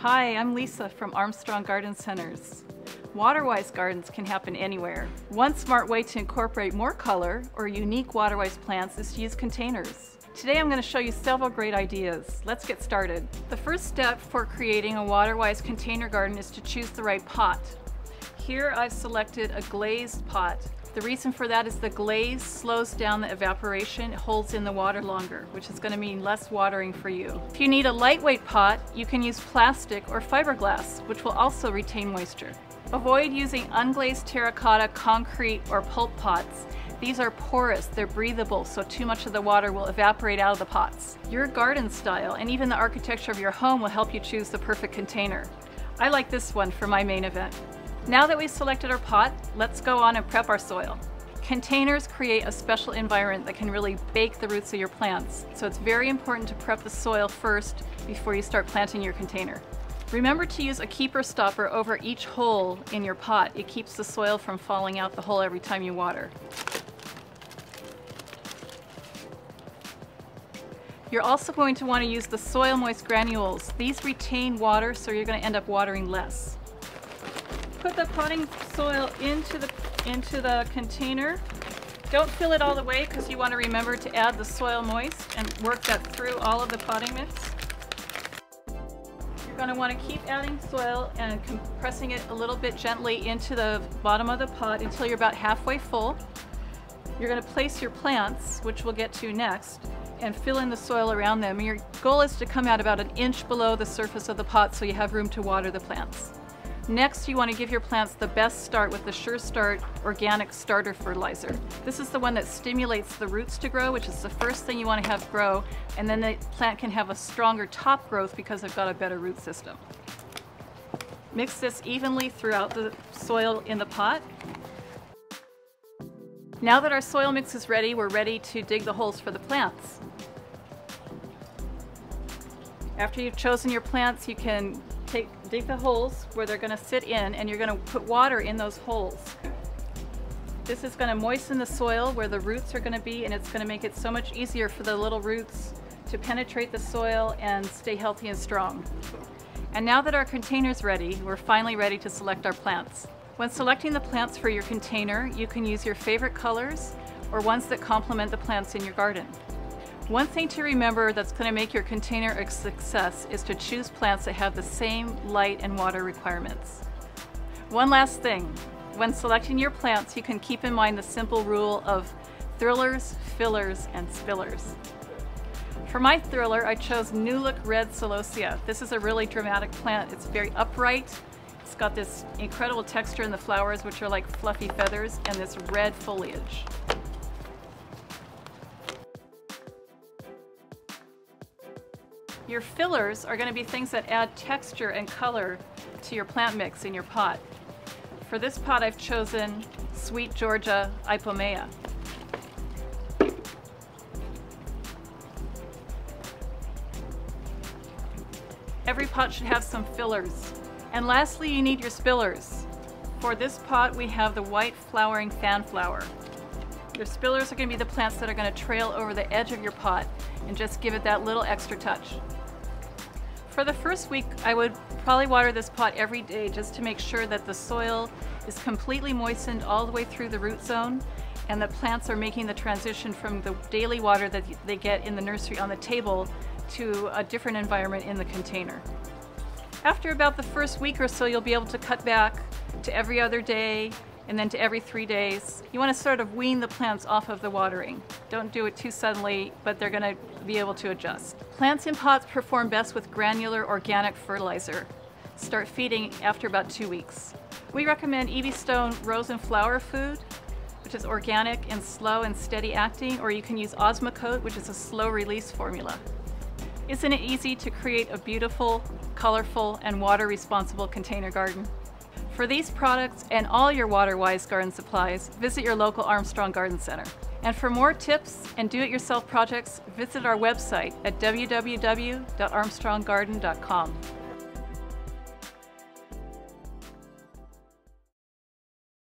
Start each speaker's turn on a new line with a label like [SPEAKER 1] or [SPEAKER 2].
[SPEAKER 1] Hi, I'm Lisa from Armstrong Garden Centers. Waterwise gardens can happen anywhere. One smart way to incorporate more color or unique Waterwise plants is to use containers. Today I'm going to show you several great ideas. Let's get started. The first step for creating a Waterwise container garden is to choose the right pot. Here I've selected a glazed pot. The reason for that is the glaze slows down the evaporation, it holds in the water longer, which is going to mean less watering for you. If you need a lightweight pot, you can use plastic or fiberglass, which will also retain moisture. Avoid using unglazed terracotta, concrete, or pulp pots. These are porous, they're breathable, so too much of the water will evaporate out of the pots. Your garden style and even the architecture of your home will help you choose the perfect container. I like this one for my main event. Now that we've selected our pot, let's go on and prep our soil. Containers create a special environment that can really bake the roots of your plants, so it's very important to prep the soil first before you start planting your container. Remember to use a keeper stopper over each hole in your pot. It keeps the soil from falling out the hole every time you water. You're also going to want to use the soil moist granules. These retain water, so you're going to end up watering less. Put the potting soil into the container. Don't fill it all the way because you want to remember to add the soil moist and work that through all of the potting mix. You're going to want to keep adding soil and compressing it a little bit gently into the bottom of the pot until you're about halfway full. You're going to place your plants, which we'll get to next, and fill in the soil around them. Your goal is to come out about an inch below the surface of the pot so you have room to water the plants. Next, you want to give your plants the best start with the Sure Start organic starter fertilizer. This is the one that stimulates the roots to grow, which is the first thing you want to have grow, and then the plant can have a stronger top growth because they've got a better root system. Mix this evenly throughout the soil in the pot. Now that our soil mix is ready, we're ready to dig the holes for the plants. After you've chosen your plants, you can dig the holes where they're going to sit in, and you're going to put water in those holes. This is going to moisten the soil where the roots are going to be, and it's going to make it so much easier for the little roots to penetrate the soil and stay healthy and strong. And now that our container's ready, we're finally ready to select our plants. When selecting the plants for your container, you can use your favorite colors or ones that complement the plants in your garden. One thing to remember that's going to make your container a success is to choose plants that have the same light and water requirements. One last thing, when selecting your plants, you can keep in mind the simple rule of thrillers, fillers, and spillers. For my thriller, I chose New Look Red Celosia. This is a really dramatic plant. It's very upright. It's got this incredible texture in the flowers, which are like fluffy feathers, and this red foliage. Your fillers are going to be things that add texture and color to your plant mix in your pot. For this pot, I've chosen Sweet Georgia Ipomea. Every pot should have some fillers. And lastly, you need your spillers. For this pot, we have the white flowering fanflower. Your spillers are going to be the plants that are going to trail over the edge of your pot and just give it that little extra touch. For the first week, I would probably water this pot every day just to make sure that the soil is completely moistened all the way through the root zone, and the plants are making the transition from the daily water that they get in the nursery on the table to a different environment in the container. After about the first week or so, you'll be able to cut back to every other day and then to every 3 days. You want to sort of wean the plants off of the watering. Don't do it too suddenly, but they're going to be able to adjust. Plants in pots perform best with granular organic fertilizer. Start feeding after about 2 weeks. We recommend Evie-Stone Rose and Flower Food, which is organic and slow and steady acting, or you can use Osmocote, which is a slow release formula. Isn't it easy to create a beautiful, colorful, and water responsible container garden? For these products and all your Waterwise garden supplies, visit your local Armstrong Garden Center. And for more tips and do-it-yourself projects, visit our website at www.armstronggarden.com.